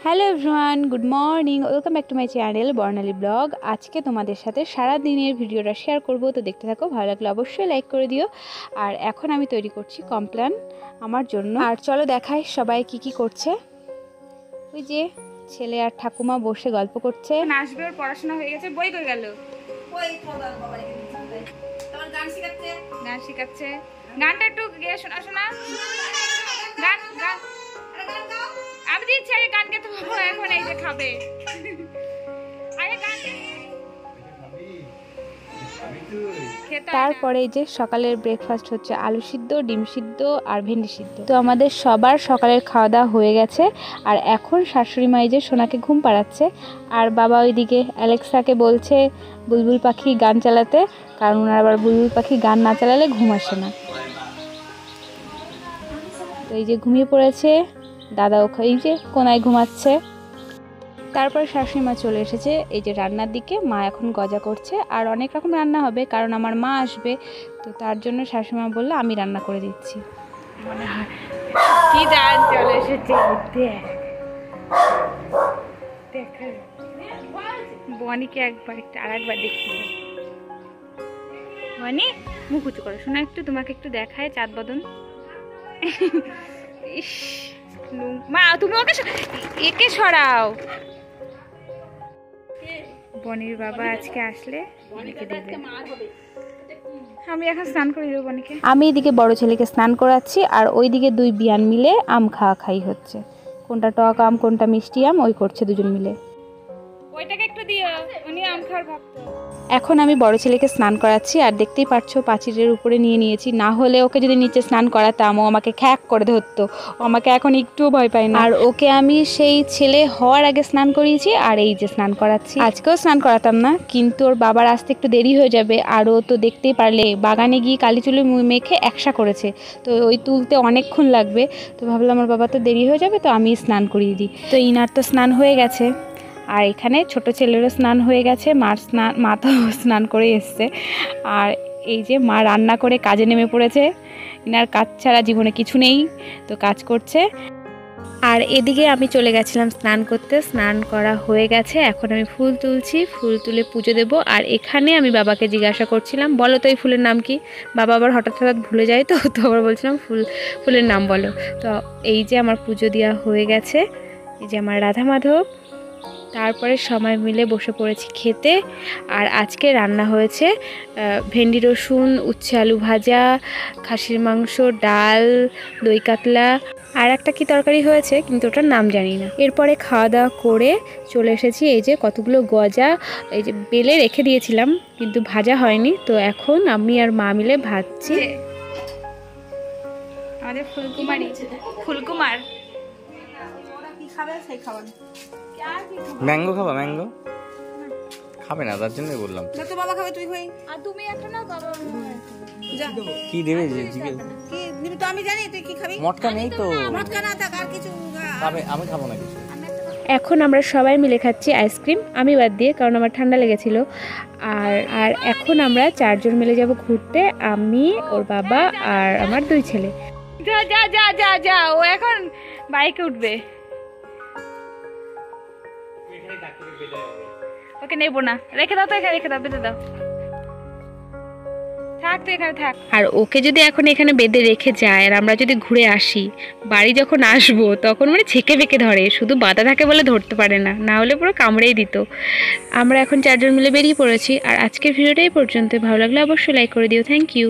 Hello everyone, good morning, welcome back to my channel Barnali blog. আজকে তোমাদের সাথে সারা দিনের ভিডিওটা শেয়ার করব, তো দেখতে থাকো। ভালো লাগলে অবশ্যই লাইক করে দিও। আর এখন আমি তৈরি করছি কমপ্লান আমার জন্য। আর চলো দেখাই সবাই কি কি করছে। ওই যে ছেলে আর ঠাকুমা বসে গল্প করছে। আসবে, ওর পড়াশোনা হয়ে গেছে। বই কই গেল? গান শেখাচ্ছে। গানটা একটু গিয়ে শোনা শোনা। গান গান আমি দিচ্ছি আগে, গান গেতে পারবো এখন। এই যে খাবে তারপরে এই যে সকালের ব্রেকফাস্ট হচ্ছে আলু সিদ্ধ, ডিম সিদ্ধ আর ভেন্ডি সিদ্ধ। তো আমাদের সবার সকালের খাওয়া দাওয়া হয়ে গেছে। আর এখন শাশুড়ি মা এই যে সোনাকে ঘুম পাড়াচ্ছে, আর বাবা ওইদিকে অ্যালেক্সাকে বলছে বুলবুল পাখি গান চালাতে, কারণ ওনার আবার বুলবুল পাখি গান না চালালে ঘুম আসে না। তো এই যে ঘুমিয়ে পড়েছে দাদা, এই যে কোনায় ঘুমাচ্ছে। তারপর শাশুড়ি মা চলে এসেছে এই যে রান্নার দিকে। মা এখন গজা করছে, আর অনেক রকম রান্না হবে কারণ আমার মা আসবে, তো তার জন্য শাশুড়ি মা বললো আমি রান্না করে দিচ্ছি। মনে হয় কি দান চলে এসেছে। বনিকে একবার একটু আর একবার দেখছি। বনি মুখ উঁচু করো শোনা, একটু তোমাকে একটু দেখায় চাঁদ বদন। ইস মা, তুমি ওকে একে সরাও। বনির বাবা আজকে আসলে বনিকে দেবে। আমি এখন স্নান করে দেবো বনিকে। আমি এদিকে বড় ছেলেকে স্নান করাচ্ছি, আর ওইদিকে দুই বিয়ান মিলে আম খাই হচ্ছে। কোনটা টক আম কোনটা মিষ্টি আম ওই করছে দুজন মিলে। ওইটাকে একটু দিও, উনি আম খাওয়ার ভক্ত। এখন আমি বড় ছেলেকে স্নান করাচ্ছি, আর দেখতেই পাচ্ছো পাঁচিলের উপরে নিয়ে নিয়েছি। না হলে ওকে যদি নিচে স্নান করাতাম ও আমাকে খ্যাক করে ধরতো। ও আমাকে এখন একটুও ভয় পায় না। আর ওকে আমি সেই ছেলে হওয়ার আগে স্নান করিয়েছি, আর এই যে স্নান করাচ্ছি। আজকেও স্নান করাতাম না, কিন্তু ওর বাবার আসতে একটু দেরি হয়ে যাবে। আর ও তো দেখতেই পারলে বাগানে গিয়ে কালি চুলে মেখে একসা করেছে, তো ওই তুলতে অনেকক্ষণ লাগবে। তো ভাবলাম আমার বাবা তো দেরি হয়ে যাবে, তো আমি স্নান করিয়ে দিই। তো ইনার তো স্নান হয়ে গেছে, আর এখানে ছোট ছেলেরও স্নান হয়ে গেছে। মা তো স্নান করে এসছে। আর এই যে মা রান্না করে কাজে নেমে পড়েছে। ইনার কাজ ছাড়া জীবনে কিছু নেই, তো কাজ করছে। আর এদিকে আমি চলে গেছিলাম স্নান করতে। স্নান করা হয়ে গেছে, এখন আমি ফুল তুলছি। ফুল তুলে পুজো দেব। আর এখানে আমি বাবাকে জিজ্ঞাসা করছিলাম বলো তো এই ফুলের নাম কি। বাবা আবার হঠাৎ ভুলে যায়, তো আবার বলছিলাম ফুলের নাম বলো। তো এই যে আমার পুজো দেওয়া হয়ে গেছে। এই যে আমার রাধা মাধব। তারপরে সবাই মিলে বসে পড়েছি খেতে। আর আজকে রান্না হয়েছে ভেন্ডি রসুন, উচ্ছে আলু ভাজা, খাসির মাংস, ডাল, দই কাতলা, আর একটা কি তরকারি হয়েছে কিন্তু ওটার নাম জানি না। এরপরে খাওয়া দাওয়া করে চলে এসেছি। এই যে কতগুলো গজা এই যে বেলে রেখে দিয়েছিলাম, কিন্তু ভাজা হয়নি। তো এখন আমি আর মা মিলে ভাজছি। আমাদের ফুলকুমার ম্যাঙ্গো খাবা? ম্যাঙ্গো খাবে না, তার জন্যই বললাম। তো বাবা খাবে, তুই খাই। আর তুমি একটা নাও বাবা। যা কি দেবে যে জিজ্ঞেস কি দিবি তো আমি জানি, তুই কি খাবি? মটকা নেই তো। মটকা না থাক আর কিছু খাবে, আমি খাবো না কিছু। এখন আমরা সবাই মিলে খাচ্ছি আইসক্রিম, আমি বাদ দিয়ে, কারণ আমার ঠান্ডা লেগেছিল। আর এখন আমরা চারজন মিলে যাব ঘুরতে, আমি, ওর বাবা আর আমার দুই ছেলে। যা যা যা যা যা, ও এখন বাইকে উঠবে। ওকে নেবো না, রেখে দাও তো এখানে, রেখে দাও, বেঁধে দাও, থাক তো এখানে থাক। আর ওকে যদি এখন এখানে বেঁধে রেখে যায় আর আমরা যদি ঘুরে আসি, বাড়ি যখন আসবো তখন মানে ছেঁকে ফেঁকে ধরে, শুধু বাঁধা থাকে বলে ধরতে পারে না, না হলে পুরো কামড়েই দিত। আমরা এখন চারজন মিলে বেরিয়ে পড়েছি। আর আজকের ভিডিওটা এই পর্যন্ত। ভালো লাগলে অবশ্যই লাইক করে দিও। Thank you.